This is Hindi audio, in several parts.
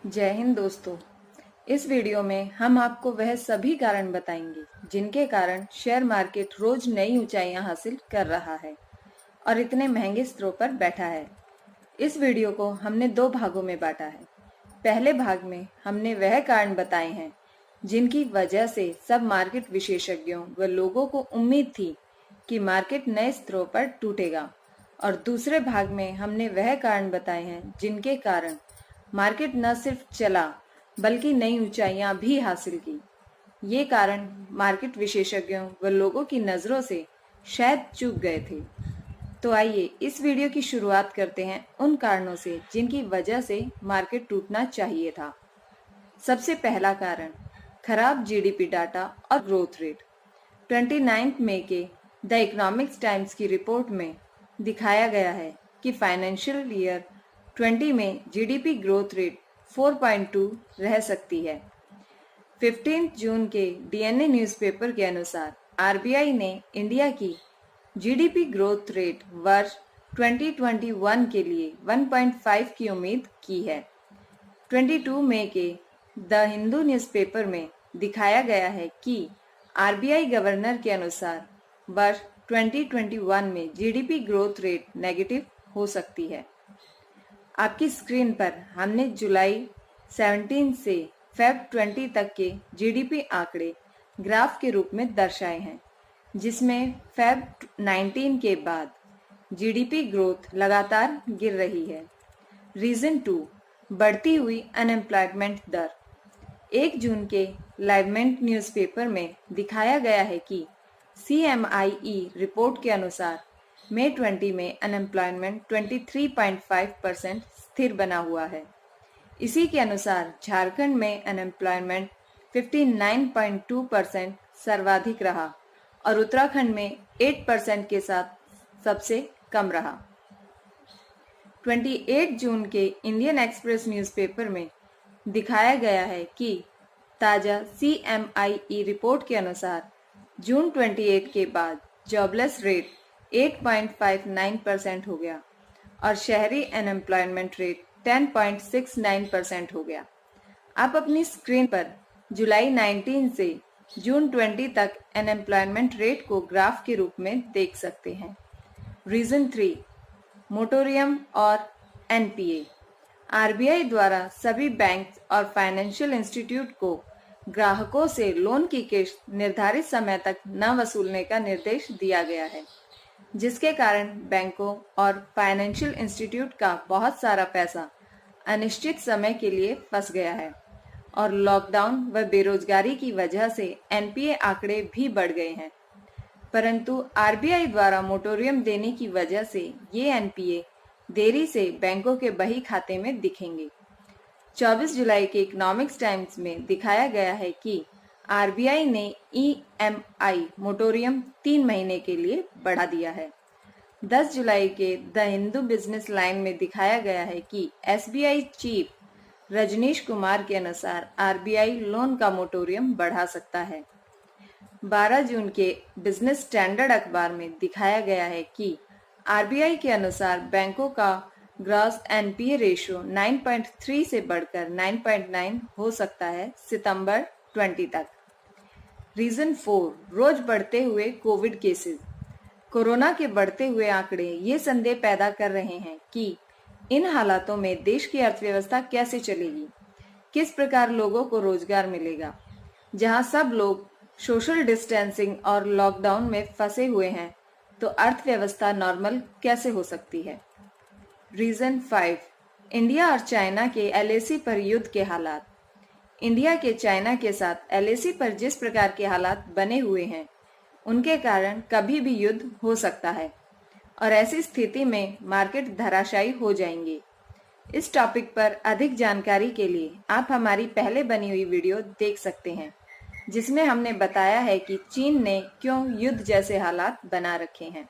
जय हिंद दोस्तों। इस वीडियो में हम आपको वह सभी कारण बताएंगे जिनके कारण शेयर मार्केट रोज नई ऊंचाइयां हासिल कर रहा है और इतने महंगे स्तरों पर बैठा है। इस वीडियो को हमने दो भागों में बांटा है। पहले भाग में हमने वह कारण बताए हैं जिनकी वजह से सब मार्केट विशेषज्ञों व लोगों को उम्मीद थी कि मार्केट नए स्तरों पर टूटेगा, और दूसरे भाग में हमने वह कारण बताए हैं जिनके कारण मार्केट न सिर्फ चला बल्कि नई ऊंचाइयां भी हासिल की। ये कारण मार्केट विशेषज्ञों व लोगों की नजरों से शायद चूक गए थे। तो आइए इस वीडियो की शुरुआत करते हैं उन कारणों से जिनकी वजह से मार्केट टूटना चाहिए था। सबसे पहला कारण खराब जीडीपी डाटा और ग्रोथ रेट। 29 मई के द इकोनॉमिक्स टाइम्स की रिपोर्ट में दिखाया गया है कि फाइनेंशियल ईयर 20 में जीडीपी ग्रोथ रेट 4.2 रह सकती है। 15 जून के डीएनए न्यूज़पेपर के अनुसार आरबीआई ने इंडिया की जीडीपी ग्रोथ रेट वर्ष 2021 के लिए 1.5 की उम्मीद की है। 22 मई के द हिंदू न्यूज़पेपर में दिखाया गया है कि आरबीआई गवर्नर के अनुसार वर्ष 2021 में जीडीपी ग्रोथ रेट नेगेटिव हो सकती है। आपकी स्क्रीन पर हमने जुलाई 17 से फेब 20 तक के जीडीपी आंकड़े ग्राफ के रूप में दर्शाए हैं, जिसमें फेब 19 के बाद जीडीपी ग्रोथ लगातार गिर रही है। रीजन 2, बढ़ती हुई अनएम्प्लॉयमेंट दर। 1 जून के लाइवमेंट न्यूज़पेपर में दिखाया गया है कि CMIE रिपोर्ट के अनुसार मई 20 में अनएम्प्लॉयमेंट 23.5% स्थिर बना हुआ है। इसी के अनुसार झारखंड में अनएम्प्लॉयमेंट 59.2% सर्वाधिक रहा और उत्तराखंड में 8% के साथ सबसे कम रहा। 28 जून के इंडियन एक्सप्रेस न्यूज़पेपर में दिखाया गया है कि ताज़ा CMIE रिपोर्ट के अनुसार जून 28 के बाद जॉबलेस रेट 8.59% हो गया और शहरी अनएम्प्लॉयमेंट रेट 10.69% हो गया। आप अपनी स्क्रीन पर जुलाई 19 से जून 20 तक अनएम्प्लॉयमेंट रेट को ग्राफ के रूप में देख सकते हैं। रीजन 3, मोटोरियम और एनपीए। आरबीआई द्वारा सभी बैंक और फाइनेंशियल इंस्टीट्यूट को ग्राहकों से लोन की किश्त निर्धारित समय तक न वसूलने का निर्देश दिया गया है, जिसके कारण बैंकों और फाइनेंशियल इंस्टीट्यूट का बहुत सारा पैसा अनिश्चित समय के लिए फंस गया है और लॉकडाउन व बेरोजगारी की वजह से एनपीए आंकड़े भी बढ़ गए हैं। परंतु आरबीआई द्वारा मोटोरियम देने की वजह से ये एनपीए देरी से बैंकों के बही खाते में दिखेंगे। 24 जुलाई के इकोनॉमिक्स टाइम्स में दिखाया गया है कि आरबीआई ने ईएमआई मोटोरियम 3 महीने के लिए बढ़ा दिया है। 10 जुलाई के द हिंदू बिजनेस लाइन में दिखाया गया है कि एसबीआई चीफ रजनीश कुमार के अनुसार आरबीआई लोन का मोटोरियम बढ़ा सकता है। 12 जून के बिजनेस स्टैंडर्ड अखबार में दिखाया गया है कि आरबीआई के अनुसार बैंकों का ग्रॉस एनपीए रेशियो 9.3 से बढ़कर 9.9 हो सकता है सितंबर 20 तक। रीजन 4, रोज बढ़ते हुए कोविड केसेस। कोरोना के बढ़ते हुए आंकड़े ये संदेह पैदा कर रहे हैं कि इन हालातों में देश की अर्थव्यवस्था कैसे चलेगी, किस प्रकार लोगों को रोजगार मिलेगा। जहां सब लोग सोशल डिस्टेंसिंग और लॉकडाउन में फंसे हुए हैं, तो अर्थव्यवस्था नॉर्मल कैसे हो सकती है। रीजन 5, इंडिया और चाइना के एलएसी पर युद्ध के हालात। इंडिया के चाइना के साथ एलएसी पर जिस प्रकार के हालात बने हुए हैं, उनके कारण कभी भी युद्ध हो सकता है और ऐसी स्थिति में मार्केट धराशायी हो जाएंगे। इस टॉपिक पर अधिक जानकारी के लिए आप हमारी पहले बनी हुई वीडियो देख सकते हैं, जिसमें हमने बताया है कि चीन ने क्यों युद्ध जैसे हालात बना रखे हैं।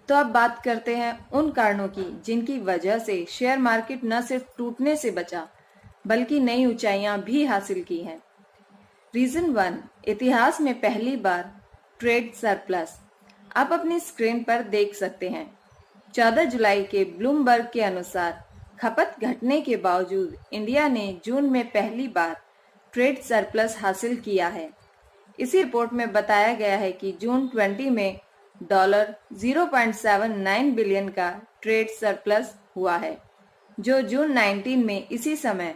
तो अब बात करते हैं उन कारणों की जिनकी वजह से शेयर मार्केट न सिर्फ टूटने से बचा बल्कि नई ऊंचाइयां भी हासिल की हैं। रीजन 1, इतिहास में पहली बार ट्रेड सरप्लस। आप अपनी स्क्रीन पर देख सकते हैं। 14 जुलाई के ब्लूमबर्ग के अनुसार खपत घटने के बावजूद इंडिया ने जून में पहली बार ट्रेड सरप्लस हासिल किया है। इसी रिपोर्ट में बताया गया है कि जून 20 में डॉलर 0.79 बिलियन का ट्रेड सरप्लस हुआ है, जो जून 19 में इसी समय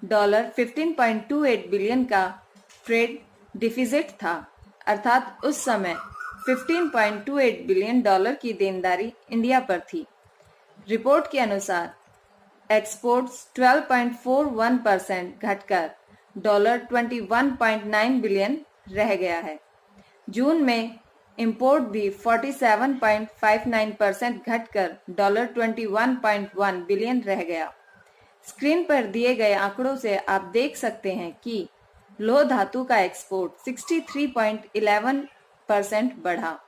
डॉलर 15.28 बिलियन का ट्रेड डिफिजिट था, अर्थात उस समय 15.28 बिलियन डॉलर की देनदारी इंडिया पर थी। रिपोर्ट के अनुसार एक्सपोर्ट्स 12.41% घटकर डॉलर 21.9 बिलियन रह गया है। जून में इंपोर्ट भी 47.59% घटकर डॉलर 21.1 बिलियन रह गया। स्क्रीन पर दिए गए आंकड़ों से आप देख सकते हैं कि लोह धातु का एक्सपोर्ट 63.11% बढ़ा,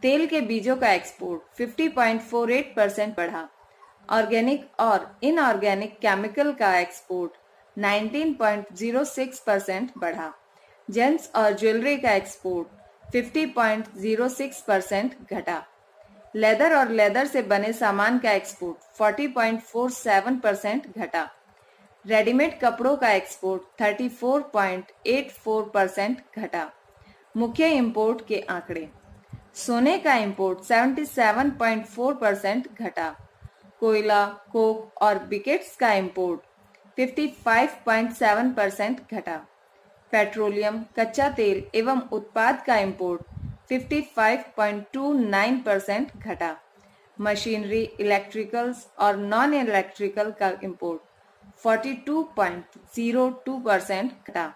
तेल के बीजों का एक्सपोर्ट 50.48% बढ़ा, ऑर्गेनिक और इनऑर्गेनिक केमिकल का एक्सपोर्ट 19.06% बढ़ा, जेम्स और ज्वेलरी का एक्सपोर्ट 50.06% घटा, लेदर और लेदर से बने सामान का एक्सपोर्ट 40.47% घटा, रेडीमेड कपड़ों का एक्सपोर्ट 34.84% घटा। मुख्य इंपोर्ट के आंकड़े: सोने का इंपोर्ट 77.4% घटा, कोयला, कोक और ब्रिकेट्स का इंपोर्ट 55.7% घटा, पेट्रोलियम, कच्चा तेल एवं उत्पाद का इंपोर्ट 55.29% घटा, मशीनरी, इलेक्ट्रिकल्स और नॉन इलेक्ट्रिकल का इंपोर्ट 42.02% घटा।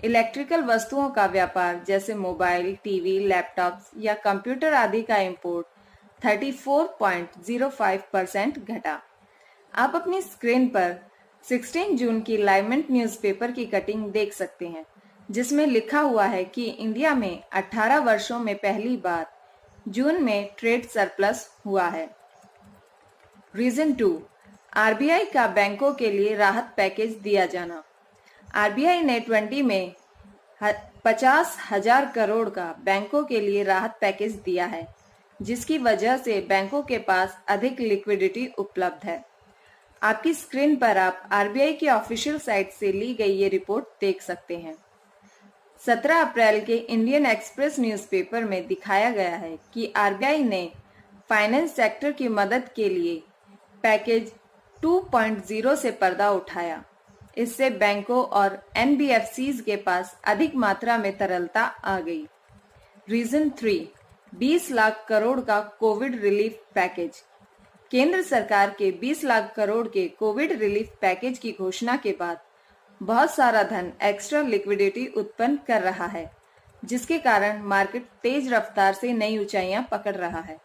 इलेक्ट्रिकल वस्तुओं का व्यापार जैसे मोबाइल, टीवी, लैपटॉप्स या कंप्यूटर आदि का इंपोर्ट 34.05% घटा। आप अपनी स्क्रीन पर 16 जून की लाइवमेंट न्यूज़पेपर की कटिंग देख सकते हैं, जिसमें लिखा हुआ है कि इंडिया में 18 वर्षों में पहली बार जून में ट्रेड सरप्लस हुआ है। रीजन 2, आरबीआई का बैंकों के लिए राहत पैकेज दिया जाना। आरबीआई ने 20 में 50,000 करोड़ का बैंकों के लिए राहत पैकेज दिया है, जिसकी वजह से बैंकों के पास अधिक लिक्विडिटी उपलब्ध है। आपकी स्क्रीन पर आप आरबीआई की ऑफिशियल साइट से ली गई ये रिपोर्ट देख सकते हैं। 17 अप्रैल के इंडियन एक्सप्रेस न्यूज़पेपर में दिखाया गया है कि आरबीआई ने फाइनेंस सेक्टर की मदद के लिए पैकेज 2.0 से पर्दा उठाया। इससे बैंकों और एनबीएफसीज के पास अधिक मात्रा में तरलता आ गई। रीजन 3, 20 लाख करोड़ का कोविड रिलीफ पैकेज। केंद्र सरकार के 20 लाख करोड़ के कोविड रिलीफ पैकेज की घोषणा के बाद बहुत सारा धन एक्स्ट्रा लिक्विडिटी उत्पन्न कर रहा है, जिसके कारण मार्केट तेज रफ्तार से नई ऊंचाइयां पकड़ रहा है।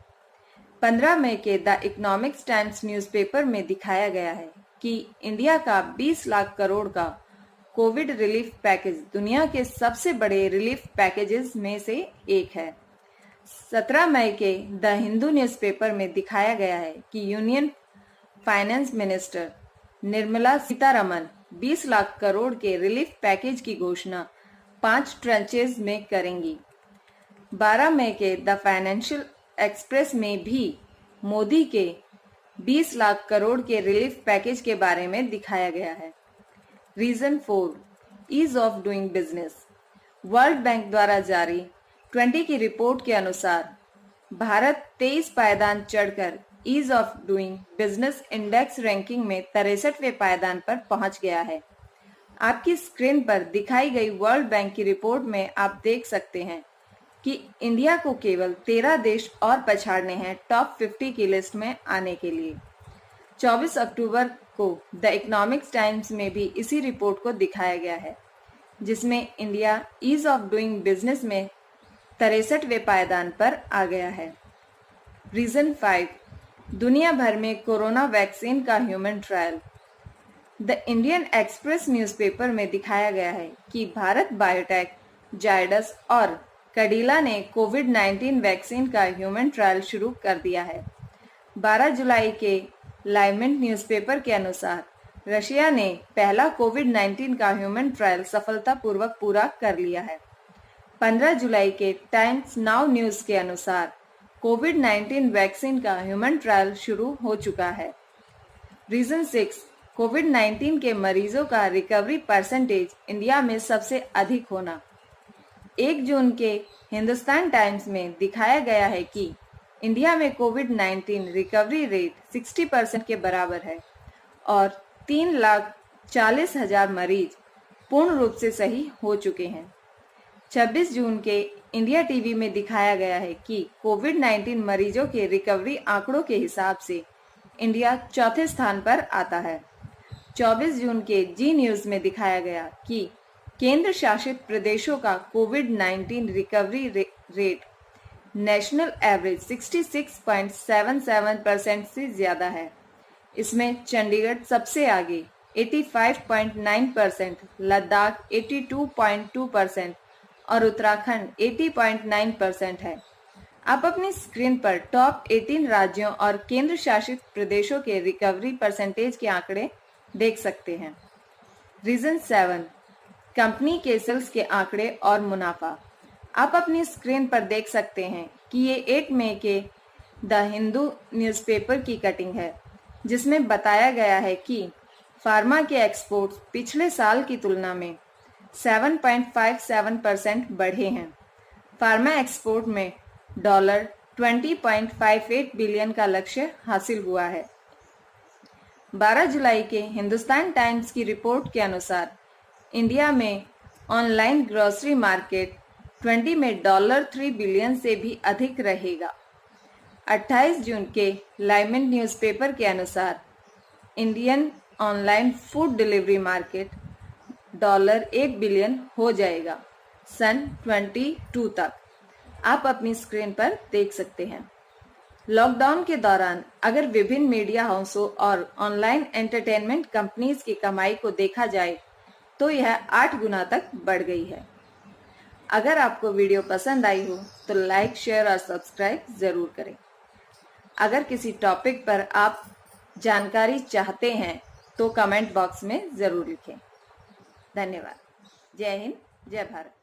15 मई के द इकोनॉमिक्स टाइम्स न्यूज़पेपर में दिखाया गया है कि इंडिया का 20 लाख करोड़ का कोविड रिलीफ पैकेज दुनिया के सबसे बड़े रिलीफ पैकेजेस में से एक है। 17 मई के द हिंदू न्यूज़पेपर में दिखाया गया है कि union finance minister Nirmala Sitharaman 20 lakh crore के रिलीफ पैकेज की घोषणा 5 ट्रंचेज में करेंगी। 12 मई के द फाइनेंशियल एक्सप्रेस में भी मोदी के 20 लाख करोड़ के रिलीफ पैकेज के बारे में दिखाया गया है। Reason 4, ease of doing business. World bank द्वारा जारी 20 की रिपोर्ट के अनुसार भारत 23 पायदान चढ़कर ease of doing business index ranking में 63वें पायदान पर पहुंच गया है। आपकी स्क्रीन पर दिखाई गई वर्ल्ड बैंक की रिपोर्ट में आप देख सकते हैं कि इंडिया को केवल 13 देश और पछाड़ने हैं टॉप 50 की लिस्ट में आने के लिए। 24 अक्टूबर को द इकोनॉमिक्स टाइम्स में भी इसी रिपोर्ट को दिखाया गया है, जिसमें India ease of doing business में 63वें पायदान पर आ गया है। रीजन 5, दुनिया भर में कोरोना वैक्सीन का human trial. The Indian express newspaper में दिखाया गया है कि भारत बायोटेक, जायडस और कैडिला ने कोविड-19 वैक्सीन का ह्यूमन ट्रायल शुरू कर दिया है। 12 जुलाई के लाइवमेंट न्यूज़पेपर के अनुसार रशिया ने पहला कोविड-19 का ह्यूमन ट्रायल सफलतापूर्वक पूरा कर लिया है। 15 जुलाई के टाइम्स नाउ न्यूज़ के अनुसार कोविड-19 वैक्सीन का ह्यूमन ट्रायल शुरू हो चुका है। रीजन 6, कोविड-19 के मरीजों का रिकवरी परसेंटेज इंडिया में सबसे अधिक होना। 1 जून के हिंदुस्तान टाइम्स में दिखाया गया है कि इंडिया में कोविड-19 रिकवरी रेट 60% के बराबर है और 3,40,000 मरीज पूर्ण रूप से सही हो चुके हैं। 26 जून के इंडिया टीवी में दिखाया गया है कि कोविड-19 मरीजों के रिकवरी आंकड़ों के हिसाब से इंडिया चौथे स्थान पर आता है। 24 जून के जी न्यूज में दिखाया गया कि केंद्र शासित प्रदेशों का कोविड-19 रिकवरी रेट नेशनल एवरेज 66.77% से ज्यादा है। इसमें चंडीगढ़ सबसे आगे 85.9%, लद्दाख 82.2% और उत्तराखंड 80.9% है। आप अपनी स्क्रीन पर टॉप 18 राज्यों और केंद्र शासित प्रदेशों के रिकवरी परसेंटेज के आंकड़े देख सकते हैं। रीजन 7, कंपनी के सेल्स के आंकड़े और मुनाफा। आप अपनी स्क्रीन पर देख सकते हैं कि ये 8 मई के द हिंदू न्यूज़पेपर की कटिंग है, जिसमें बताया गया है कि फार्मा के एक्सपोर्ट्स पिछले साल की तुलना में 7.57% बढ़े हैं। फार्मा एक्सपोर्ट में $20.58 बिलियन का लक्ष्य हासिल हुआ है। 12 जुलाई के हिंदुस्तान टाइम्स की रिपोर्ट के अनुसार इंडिया में ऑनलाइन ग्रोसरी मार्केट 20 में $3 बिलियन से भी अधिक रहेगा। 28 जून के लाइमन न्यूज़पेपर के अनुसार Indian online food delivery market $1 billion हो जाएगा सन 22 तक। आप अपनी स्क्रीन पर देख सकते हैं। लॉकडाउन के दौरान अगर विभिन्न मीडिया हाउसों और ऑनलाइन एंटरटेनमेंट कंपनीज की कमाई को देखा जाए तो यह 8 गुना तक बढ़ गई है। अगर आपको वीडियो पसंद आई हो तो लाइक, शेयर और सब्सक्राइब जरूर करें। अगर किसी टॉपिक पर आप जानकारी चाहते हैं तो कमेंट बॉक्स में जरूर लिखें। धन्यवाद। जय हिंद, जय भारत।